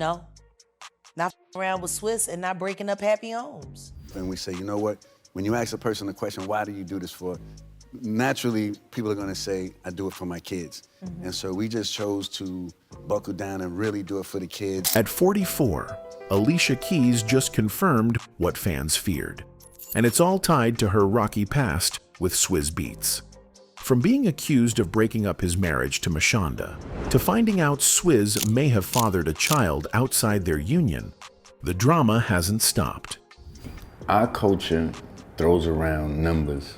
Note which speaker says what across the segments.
Speaker 1: No, not around with Swizz and not breaking up happy homes.
Speaker 2: And we say, you know what? When you ask a person the question, why do you do this for? Naturally, people are gonna say, I do it for my kids. And so we just chose to buckle down and really do it for the kids.
Speaker 3: At 44, Alicia Keys just confirmed what fans feared. And it's all tied to her rocky past with Swizz Beatz. From being accused of breaking up his marriage to Mashonda, to finding out Swizz may have fathered a child outside their union, the drama hasn't stopped.
Speaker 4: Our culture throws around numbers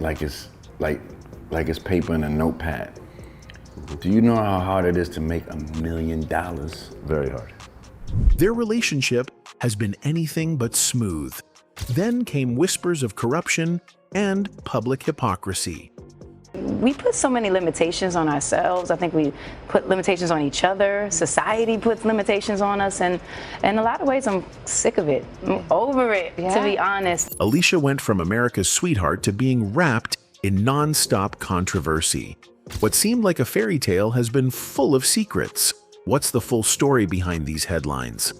Speaker 4: like it's paper in a notepad. Do you know how hard it is to make $1 million?
Speaker 5: Very hard.
Speaker 3: Their relationship has been anything but smooth. Then came whispers of corruption and public hypocrisy.
Speaker 6: We put so many limitations on ourselves. I think we put limitations on each other. Society puts limitations on us, and in a lot of ways, I'm sick of it. I'm over it, to be honest.
Speaker 3: Alicia went from America's sweetheart to being wrapped in nonstop controversy. What seemed like a fairy tale has been full of secrets. What's the full story behind these headlines?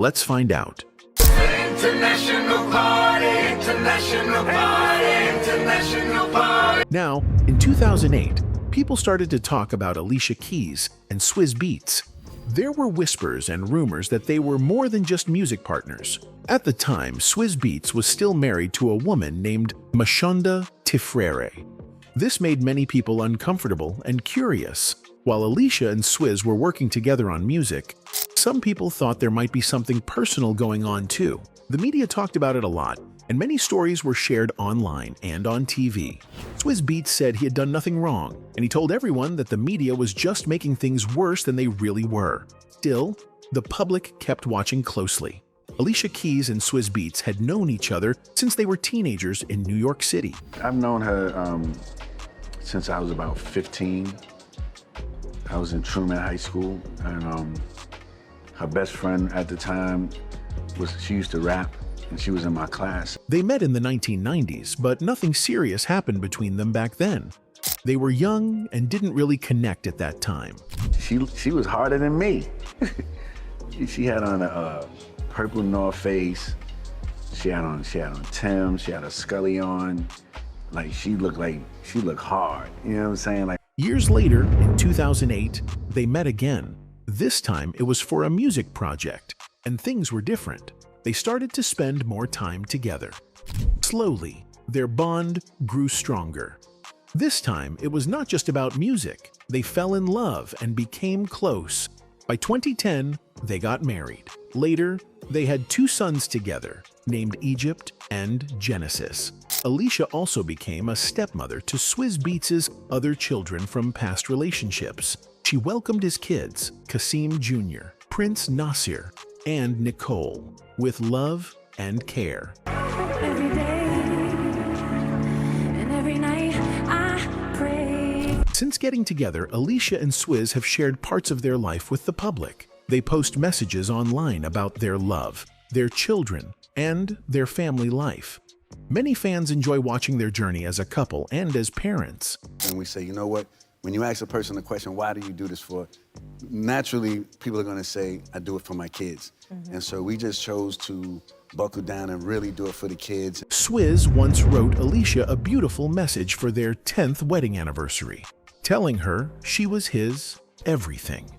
Speaker 3: Let's find out.
Speaker 7: International party, international party, international party.
Speaker 3: Now, in 2008, people started to talk about Alicia Keys and Swizz Beatz. There were whispers and rumors that they were more than just music partners. At the time, Swizz Beatz was still married to a woman named Mashonda. This made many people uncomfortable and curious. While Alicia and Swizz were working together on music, some people thought there might be something personal going on too. The media talked about it a lot, and many stories were shared online and on TV. Swizz Beatz said he had done nothing wrong, and he told everyone that the media was just making things worse than they really were. Still, the public kept watching closely. Alicia Keys and Swizz Beatz had known each other since they were teenagers in New York City.
Speaker 4: I've known her since I was about 15. I was in Truman High School, and her best friend at the time she used to rap, and she was in my class.
Speaker 3: They met in the 1990s, but nothing serious happened between them back then. They were young and didn't really connect at that time.
Speaker 4: She was harder than me. She had on a purple North Face. She had on Tim. She had a Scully on. She looked hard. You know what I'm saying?
Speaker 3: Years later, in 2008, they met again. This time, it was for a music project, and things were different. They started to spend more time together. Slowly, their bond grew stronger. This time, it was not just about music. They fell in love and became close. By 2010, they got married. Later, they had 2 sons together, named Egypt and Genesis. Alicia also became a stepmother to Swizz Beatz's other children from past relationships. She welcomed his kids, Kasim Jr., Prince Nasir, and Nicole, with love and care.
Speaker 8: Every day and every night I pray.
Speaker 3: Since getting together, Alicia and Swizz have shared parts of their life with the public. They post messages online about their love, their children, and their family life. Many fans enjoy watching their journey as a couple and as parents.
Speaker 2: And we say, you know what? When you ask a person the question, why do you do this for? Naturally, people are gonna say, I do it for my kids. And so we just chose to buckle down and really do it for the kids.
Speaker 3: Swizz once wrote Alicia a beautiful message for their 10th wedding anniversary, telling her she was his everything.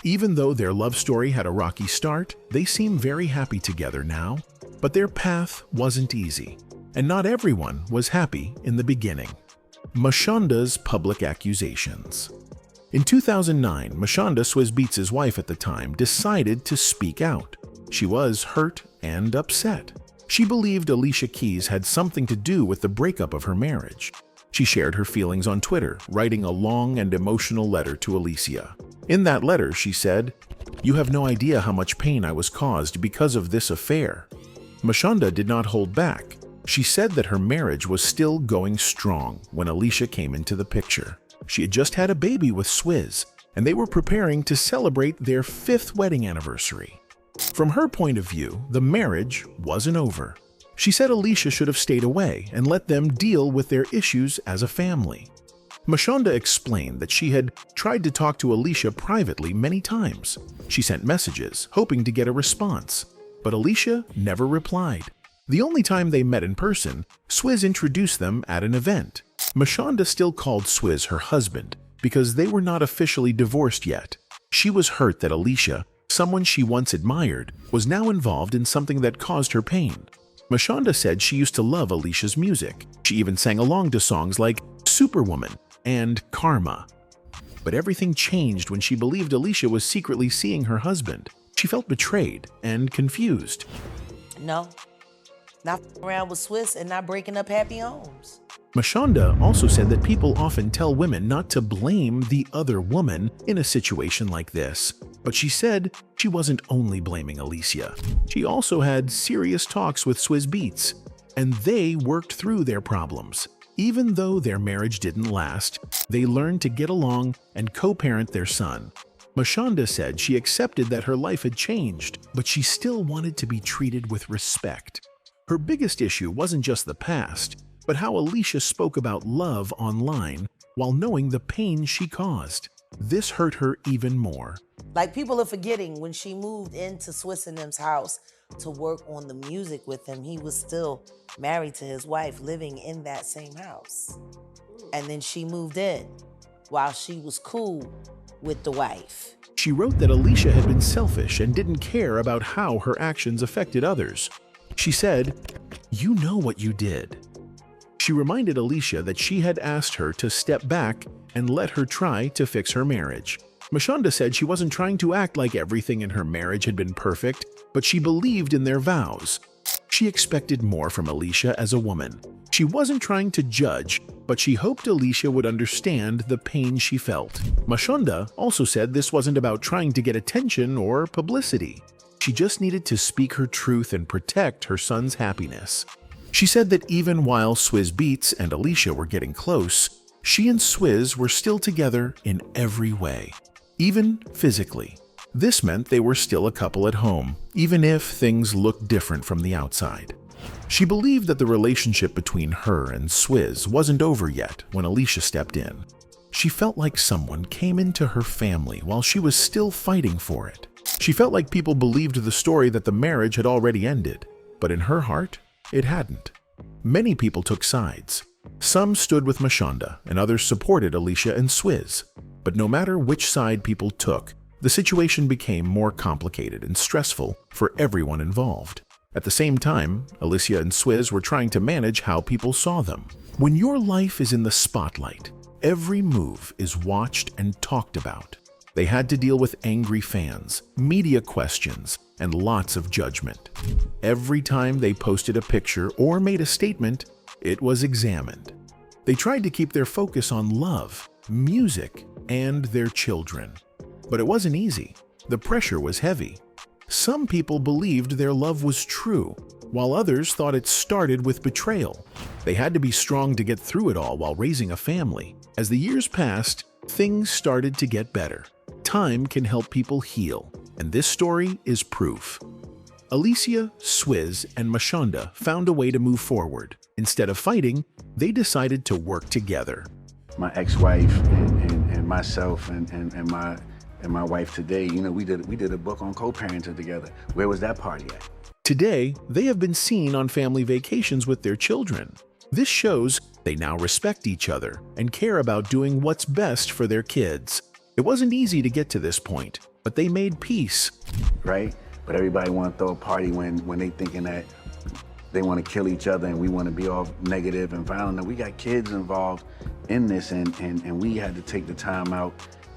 Speaker 3: Even though their love story had a rocky start, they seem very happy together now. But their path wasn't easy, and not everyone was happy in the beginning. Mashonda's public accusations. In 2009, Mashonda, Swizz Beatz's wife at the time, decided to speak out. She was hurt and upset. She believed Alicia Keys had something to do with the breakup of her marriage. She shared her feelings on Twitter, writing a long and emotional letter to Alicia. In that letter, she said, "You have no idea how much pain I was caused because of this affair." Mashonda did not hold back. She said that her marriage was still going strong when Alicia came into the picture. She had just had a baby with Swizz, and they were preparing to celebrate their 5th wedding anniversary. From her point of view, the marriage wasn't over. She said Alicia should have stayed away and let them deal with their issues as a family. Mashonda explained that she had tried to talk to Alicia privately many times. She sent messages, hoping to get a response, but Alicia never replied. The only time they met in person, Swizz introduced them at an event. Mashonda still called Swizz her husband because they were not officially divorced yet. She was hurt that Alicia, someone she once admired, was now involved in something that caused her pain. Mashonda said she used to love Alicia's music. She even sang along to songs like Superwoman and Karma. But everything changed when she believed Alicia was secretly seeing her husband. She felt betrayed and confused.
Speaker 1: No, not around with Swizz and not breaking up happy homes.
Speaker 3: Mashonda also said that people often tell women not to blame the other woman in a situation like this. But she said she wasn't only blaming Alicia. She also had serious talks with Swizz Beatz, and they worked through their problems. Even though their marriage didn't last, they learned to get along and co-parent their son. Mashonda said she accepted that her life had changed, but she still wanted to be treated with respect. Her biggest issue wasn't just the past, but how Alicia spoke about love online while knowing the pain she caused. This hurt her even more.
Speaker 1: Like, people are forgetting when she moved into Swizz and them's house to work on the music with him, he was still married to his wife, living in that same house. And then she moved in while she was cool with the wife.
Speaker 3: She wrote that Alicia had been selfish and didn't care about how her actions affected others. She said, "You know what you did." She reminded Alicia that she had asked her to step back and let her try to fix her marriage. Mashonda said she wasn't trying to act like everything in her marriage had been perfect, but she believed in their vows. She expected more from Alicia as a woman. She wasn't trying to judge, but she hoped Alicia would understand the pain she felt. Mashonda also said this wasn't about trying to get attention or publicity. She just needed to speak her truth and protect her son's happiness. She said that even while Swizz Beatz and Alicia were getting close, she and Swizz were still together in every way, even physically. This meant they were still a couple at home, even if things looked different from the outside. She believed that the relationship between her and Swizz wasn't over yet when Alicia stepped in. She felt like someone came into her family while she was still fighting for it. She felt like people believed the story that the marriage had already ended, but in her heart, it hadn't. Many people took sides. Some stood with Mashonda and others supported Alicia and Swizz. But no matter which side people took, the situation became more complicated and stressful for everyone involved. At the same time, Alicia and Swizz were trying to manage how people saw them. When your life is in the spotlight, every move is watched and talked about. They had to deal with angry fans, media questions, and lots of judgment. Every time they posted a picture or made a statement, it was examined. They tried to keep their focus on love, music, and their children. But it wasn't easy. The pressure was heavy. Some people believed their love was true, while others thought it started with betrayal. They had to be strong to get through it all while raising a family. As the years passed, things started to get better. Time can help people heal, and this story is proof. Alicia, Swizz, and Mashonda found a way to move forward. Instead of fighting, they decided to work together.
Speaker 4: My ex-wife and myself and my wife today, you know, we did a book on co-parenting together. Where was that party at?
Speaker 3: Today, they have been seen on family vacations with their children. This shows they now respect each other and care about doing what's best for their kids. It wasn't easy to get to this point, but they made peace.
Speaker 4: Right? But everybody want to throw a party when they thinking that they want to kill each other and we want to be all negative and violent. And we got kids involved in this and we had to take the time out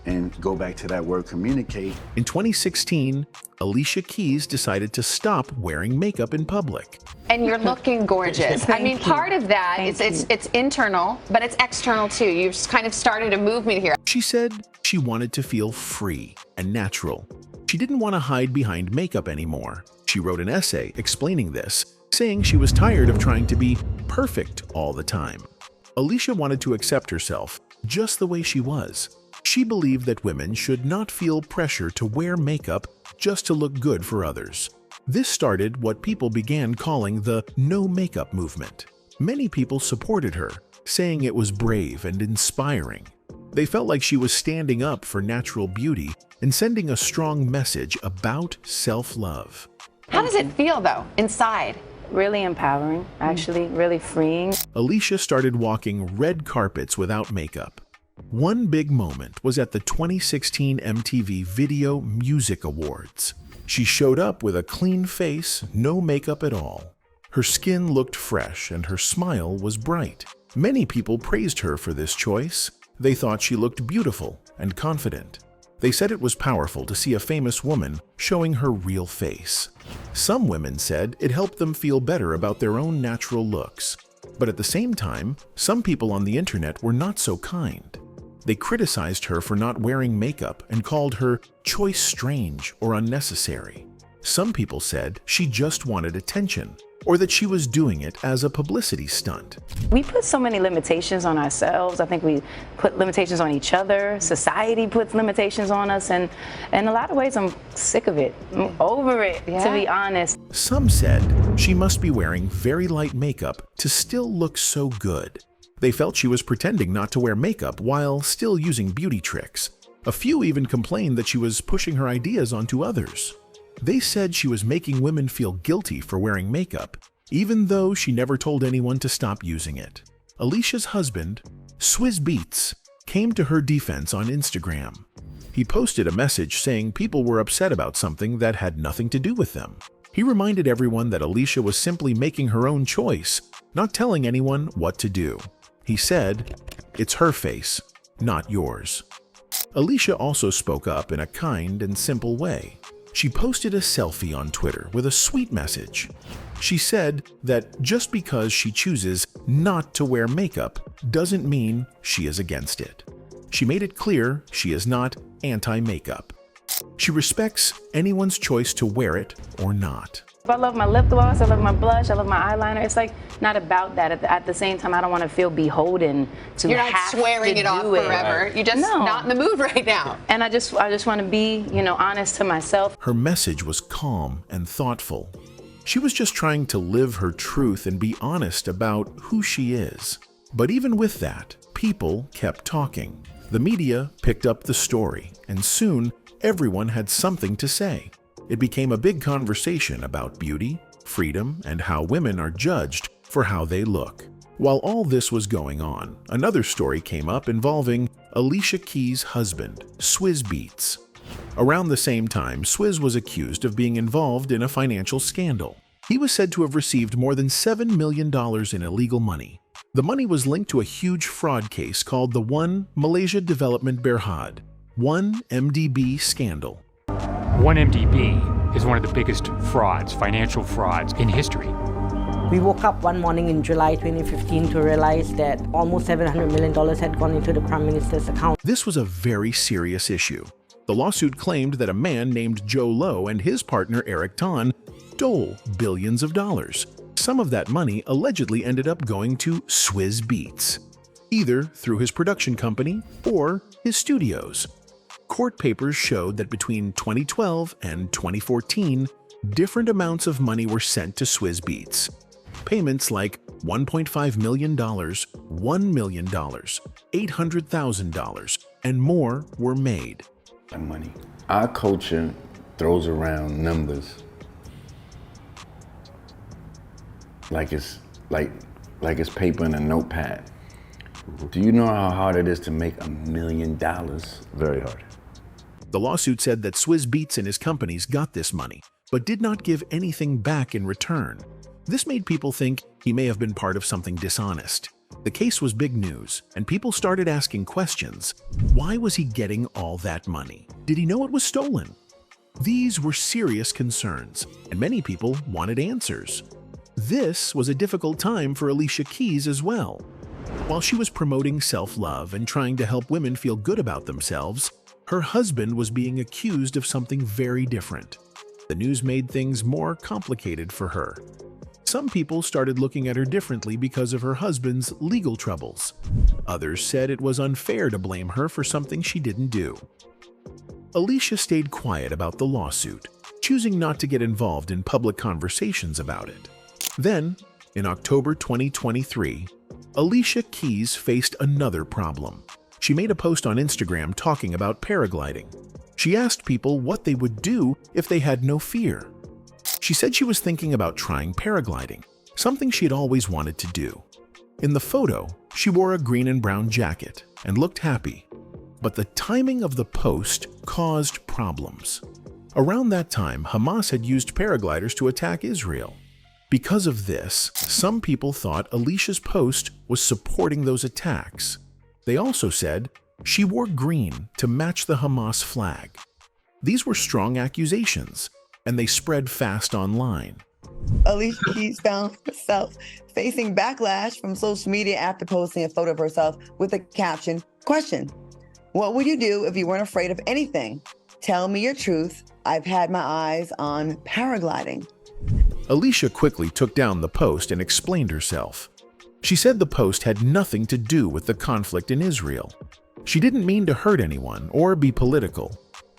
Speaker 4: and go back to that word communicate.
Speaker 3: In 2016, Alicia Keys decided to stop wearing makeup in public.
Speaker 5: And you're looking gorgeous. I mean, part of that is it's internal, but it's external too. You've just kind of started a movement here.
Speaker 3: She said she wanted to feel free and natural. She didn't want to hide behind makeup anymore. She wrote an essay explaining this, saying she was tired of trying to be perfect all the time. Alicia wanted to accept herself just the way she was. She believed that women should not feel pressure to wear makeup just to look good for others. This started what people began calling the no makeup movement. Many people supported her, saying it was brave and inspiring. They felt like she was standing up for natural beauty and sending a strong message about self-love.
Speaker 5: How does it feel, though, inside?
Speaker 6: Really empowering, actually, really freeing.
Speaker 3: Alicia started walking red carpets without makeup. One big moment was at the 2016 MTV Video Music Awards. She showed up with a clean face, no makeup at all. Her skin looked fresh and her smile was bright. Many people praised her for this choice. They thought she looked beautiful and confident. They said it was powerful to see a famous woman showing her real face. Some women said it helped them feel better about their own natural looks. But at the same time, some people on the internet were not so kind. They criticized her for not wearing makeup and called her choice strange or unnecessary. Some people said she just wanted attention, or that she was doing it as a publicity stunt.
Speaker 6: We put so many limitations on ourselves. I think we put limitations on each other. Society puts limitations on us, and in a lot of ways, I'm sick of it. I'm over it, to be honest.
Speaker 3: Some said she must be wearing very light makeup to still look so good. They felt she was pretending not to wear makeup while still using beauty tricks. A few even complained that she was pushing her ideas onto others. They said she was making women feel guilty for wearing makeup, even though she never told anyone to stop using it. Alicia's husband, Swizz Beatz, came to her defense on Instagram. He posted a message saying people were upset about something that had nothing to do with them. He reminded everyone that Alicia was simply making her own choice, not telling anyone what to do. He said, "It's her face, not yours." Alicia also spoke up in a kind and simple way. She posted a selfie on Twitter with a sweet message. She said that just because she chooses not to wear makeup doesn't mean she is against it. She made it clear she is not anti-makeup. She respects anyone's choice to wear it or not.
Speaker 6: I love my lip gloss, I love my blush, I love my eyeliner. It's like not about that. At the same time, I don't want to feel beholden to
Speaker 5: You're not
Speaker 6: have
Speaker 5: swearing
Speaker 6: to
Speaker 5: it off
Speaker 6: do it.
Speaker 5: forever. You're just not in the mood right now.
Speaker 6: And I just want to be, honest to myself.
Speaker 3: Her message was calm and thoughtful. She was just trying to live her truth and be honest about who she is. But even with that, people kept talking. The media picked up the story, and soon everyone had something to say. It became a big conversation about beauty, freedom, and how women are judged for how they look. While all this was going on, another story came up involving Alicia Keys' husband, Swizz Beatz. Around the same time, Swizz was accused of being involved in a financial scandal. He was said to have received more than $7 million in illegal money. The money was linked to a huge fraud case called the One Malaysia Development Berhad, 1MDB scandal.
Speaker 9: 1MDB is one of the biggest frauds, financial frauds in history.
Speaker 10: We woke up one morning in July 2015 to realize that almost $700 million had gone into the Prime Minister's account.
Speaker 3: This was a very serious issue. The lawsuit claimed that a man named Joe Low and his partner Eric Tan stole billions of dollars. Some of that money allegedly ended up going to Swizz Beatz, either through his production company or his studios. Court papers showed that between 2012 and 2014, different amounts of money were sent to Swizz Beatz. Payments like $1.5 million, $1 million, $800,000, and more were made.
Speaker 4: Money. Our culture throws around numbers like it's paper and a notepad. Do you know how hard it is to make $1 million? Very hard.
Speaker 3: The lawsuit said that Swizz Beatz and his companies got this money, but did not give anything back in return. This made people think he may have been part of something dishonest. The case was big news, and people started asking questions. Why was he getting all that money? Did he know it was stolen? These were serious concerns, and many people wanted answers. This was a difficult time for Alicia Keys as well. While she was promoting self-love and trying to help women feel good about themselves, her husband was being accused of something very different. The news made things more complicated for her. Some people started looking at her differently because of her husband's legal troubles. Others said it was unfair to blame her for something she didn't do. Alicia stayed quiet about the lawsuit, choosing not to get involved in public conversations about it. Then, in October 2023, Alicia Keys faced another problem. She made a post on Instagram talking about paragliding. She asked people what they would do if they had no fear. She said she was thinking about trying paragliding, something she had always wanted to do. In the photo, she wore a green and brown jacket and looked happy. But the timing of the post caused problems. Around that time, Hamas had used paragliders to attack Israel. Because of this, some people thought Alicia's post was supporting those attacks. They also said she wore green to match the Hamas flag. These were strong accusations, and they spread fast online.
Speaker 11: Alicia Keys found herself facing backlash from social media after posting a photo of herself with the caption, question, what would you do if you weren't afraid of anything? Tell me your truth. I've had my eyes on paragliding.
Speaker 3: Alicia quickly took down the post and explained herself. She said the post had nothing to do with the conflict in Israel. She didn't mean to hurt anyone or be political.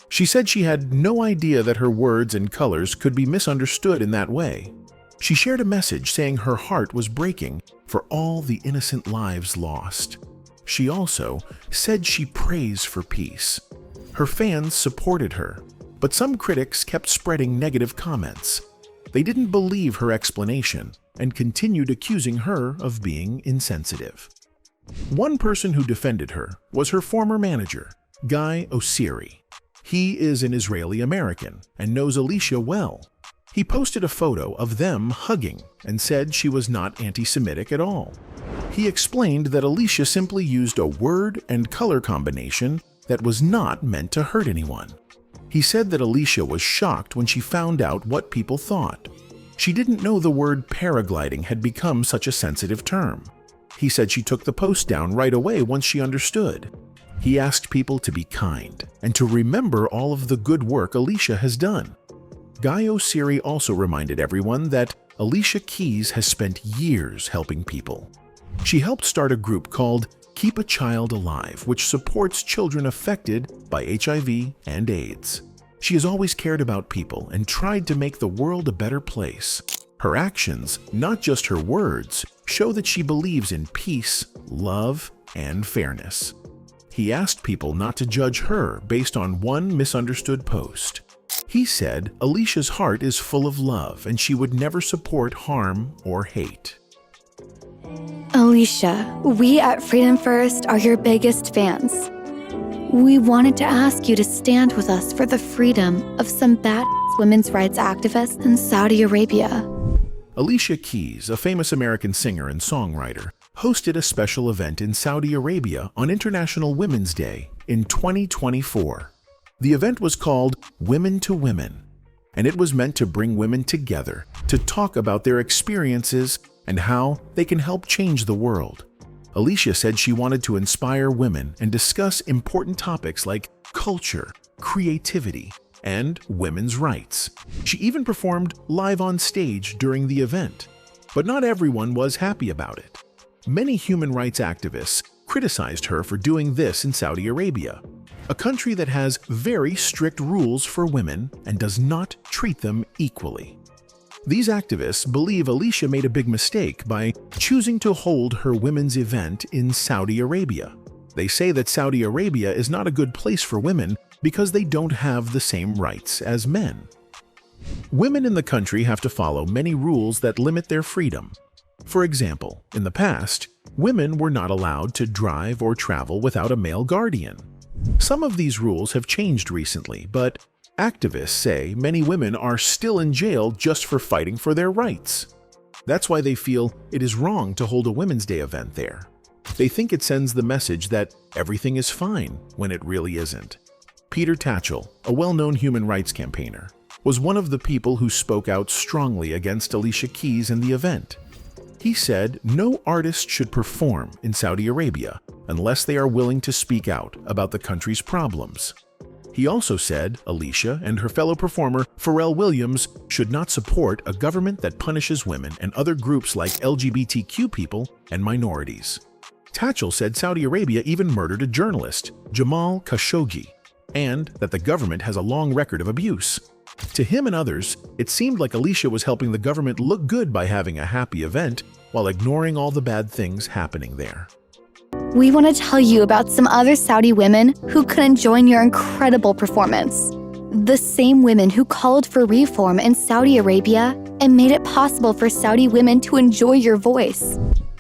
Speaker 3: She said she had no idea that her words and colors could be misunderstood in that way. She shared a message saying her heart was breaking for all the innocent lives lost. She also said she prays for peace. Her fans supported her, but some critics kept spreading negative comments. They didn't believe her explanation and continued accusing her of being insensitive. One person who defended her was her former manager, Guy Oseary. He is an Israeli-American and knows Alicia well. He posted a photo of them hugging and said she was not anti-Semitic at all. He explained that Alicia simply used a word and color combination that was not meant to hurt anyone. He said that Alicia was shocked when she found out what people thought. She didn't know the word paragliding had become such a sensitive term. He said she took the post down right away once she understood. He asked people to be kind and to remember all of the good work Alicia has done. Guy Oseary also reminded everyone that Alicia Keys has spent years helping people. She helped start a group called Keep a Child Alive, which supports children affected by HIV and AIDS. She has always cared about people and tried to make the world a better place. Her actions, not just her words, show that she believes in peace, love, and fairness. He asked people not to judge her based on one misunderstood post. He said Alicia's heart is full of love and she would never support harm or hate.
Speaker 12: Alicia, we at Freedom First are your biggest fans. We wanted to ask you to stand with us for the freedom of some bad women's rights activists in Saudi Arabia.
Speaker 3: Alicia Keys, a famous American singer and songwriter, hosted a special event in Saudi Arabia on International Women's Day in 2024. The event was called Women to Women, and it was meant to bring women together to talk about their experiences and how they can help change the world. Alicia said she wanted to inspire women and discuss important topics like culture, creativity, and women's rights. She even performed live on stage during the event. But not everyone was happy about it. Many human rights activists criticized her for doing this in Saudi Arabia, a country that has very strict rules for women and does not treat them equally. These activists believe Alicia made a big mistake by choosing to hold her women's event in Saudi Arabia. They say that Saudi Arabia is not a good place for women because they don't have the same rights as men. Women in the country have to follow many rules that limit their freedom. For example, in the past, women were not allowed to drive or travel without a male guardian. Some of these rules have changed recently, but activists say many women are still in jail just for fighting for their rights. That's why they feel it is wrong to hold a Women's Day event there. They think it sends the message that everything is fine when it really isn't. Peter Tatchell, a well-known human rights campaigner, was one of the people who spoke out strongly against Alicia Keys in the event. He said no artist should perform in Saudi Arabia unless they are willing to speak out about the country's problems. He also said Alicia and her fellow performer Pharrell Williams should not support a government that punishes women and other groups like LGBTQ people and minorities. Tatchell said Saudi Arabia even murdered a journalist, Jamal Khashoggi, and that the government has a long record of abuse. To him and others, it seemed like Alicia was helping the government look good by having a happy event while ignoring all the bad things happening there.
Speaker 12: We want to tell you about some other Saudi women who couldn't join your incredible performance. The same women who called for reform in Saudi Arabia and made it possible for Saudi women to enjoy your voice.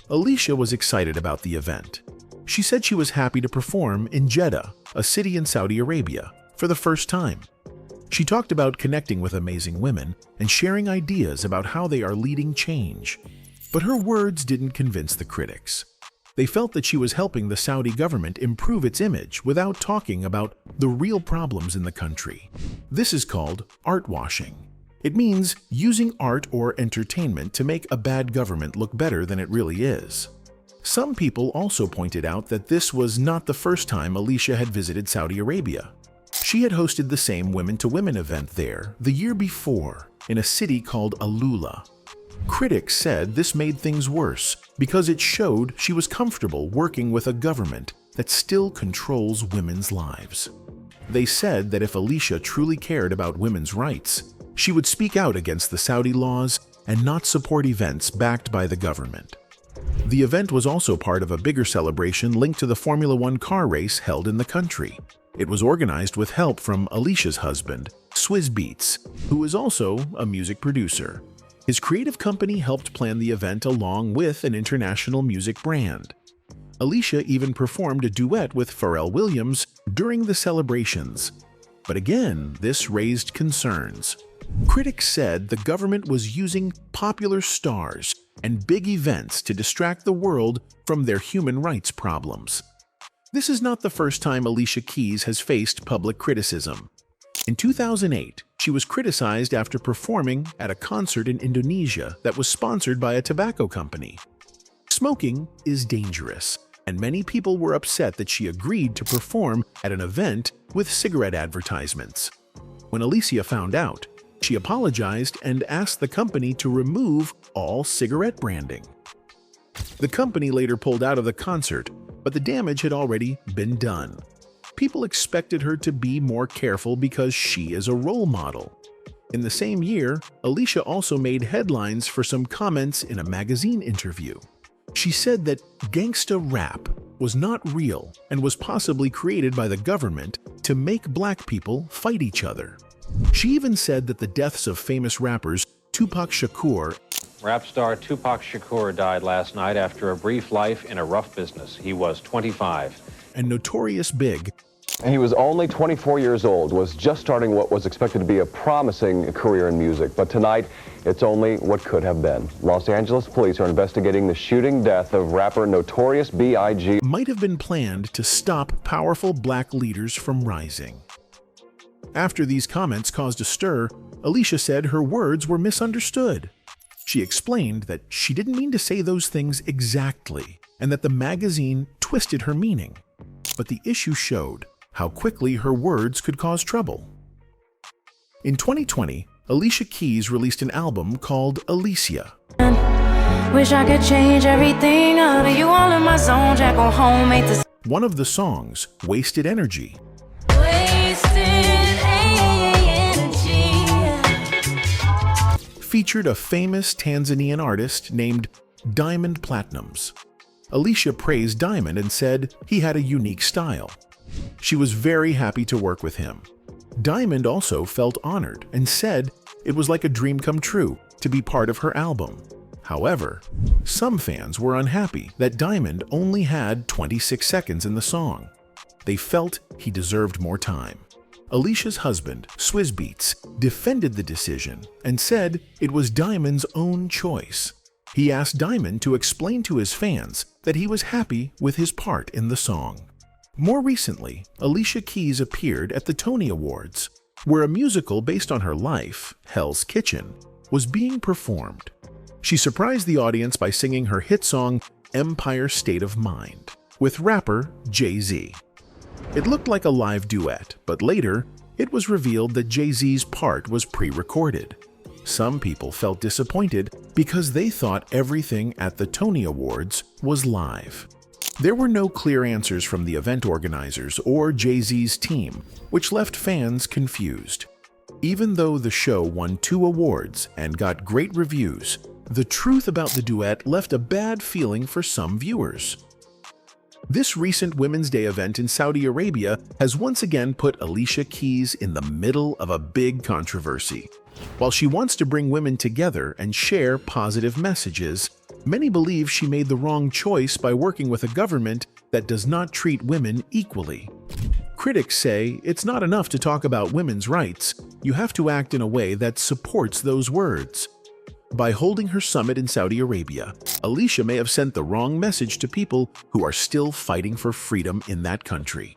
Speaker 3: Alicia was excited about the event. She said she was happy to perform in Jeddah, a city in Saudi Arabia, for the first time. She talked about connecting with amazing women and sharing ideas about how they are leading change. But her words didn't convince the critics. They felt that she was helping the Saudi government improve its image without talking about the real problems in the country. This is called art washing. It means using art or entertainment to make a bad government look better than it really is. Some people also pointed out that this was not the first time Alicia had visited Saudi Arabia. She had hosted the same women-to-women event there the year before in a city called Alula. Critics said this made things worse because it showed she was comfortable working with a government that still controls women's lives. They said that if Alicia truly cared about women's rights, she would speak out against the Saudi laws and not support events backed by the government. The event was also part of a bigger celebration linked to the Formula One car race held in the country. It was organized with help from Alicia's husband, Swizz Beatz, who is also a music producer. His creative company helped plan the event along with an international music brand. Alicia even performed a duet with Pharrell Williams during the celebrations. But again, this raised concerns. Critics said the government was using popular stars and big events to distract the world from their human rights problems. This is not the first time Alicia Keys has faced public criticism. In 2008, she was criticized after performing at a concert in Indonesia that was sponsored by a tobacco company. Smoking is dangerous, and many people were upset that she agreed to perform at an event with cigarette advertisements. When Alicia found out, she apologized and asked the company to remove all cigarette branding. The company later pulled out of the concert, but the damage had already been done. People expected her to be more careful because she is a role model. In the same year, Alicia also made headlines for some comments in a magazine interview. She said that Gangsta rap was not real and was possibly created by the government to make black people fight each other. She even said that the deaths of famous rappers Tupac Shakur.
Speaker 13: Rap star Tupac Shakur died last night after a brief life in a rough business. He was 25.
Speaker 3: And Notorious Big.
Speaker 14: He was only 24 years old, was just starting what was expected to be a promising career in music. But tonight, it's only what could have been. Los Angeles police are investigating the shooting death of rapper Notorious B.I.G.
Speaker 3: Might have been planned to stop powerful black leaders from rising. After these comments caused a stir, Alicia said her words were misunderstood. She explained that she didn't mean to say those things exactly, and that the magazine twisted her meaning. But the issue showed how quickly her words could cause trouble. In 2020, Alicia Keys released an album called Alicia.
Speaker 8: Wish I could change everything out of you all in my zone. Jack on home, made this.
Speaker 3: One of the songs, Wasted Energy, featured a famous Tanzanian artist named Diamond Platnumz. Alicia praised Diamond and said he had a unique style. She was very happy to work with him. Diamond also felt honored and said it was like a dream come true to be part of her album. However, some fans were unhappy that Diamond only had 26 seconds in the song. They felt he deserved more time. Alicia's husband, Swizz Beatz, defended the decision and said it was Diamond's own choice. He asked Diamond to explain to his fans that he was happy with his part in the song. More recently, Alicia Keys appeared at the Tony Awards, where a musical based on her life, Hell's Kitchen, was being performed. She surprised the audience by singing her hit song, Empire State of Mind, with rapper Jay-Z. It looked like a live duet, but later, it was revealed that Jay-Z's part was pre-recorded. Some people felt disappointed because they thought everything at the Tony Awards was live. There were no clear answers from the event organizers or Jay-Z's team, which left fans confused. Even though the show won 2 awards and got great reviews, the truth about the duet left a bad feeling for some viewers. This recent Women's Day event in Saudi Arabia has once again put Alicia Keys in the middle of a big controversy. While she wants to bring women together and share positive messages, many believe she made the wrong choice by working with a government that does not treat women equally. Critics say it's not enough to talk about women's rights, you have to act in a way that supports those words. By holding her summit in Saudi Arabia, Alicia may have sent the wrong message to people who are still fighting for freedom in that country.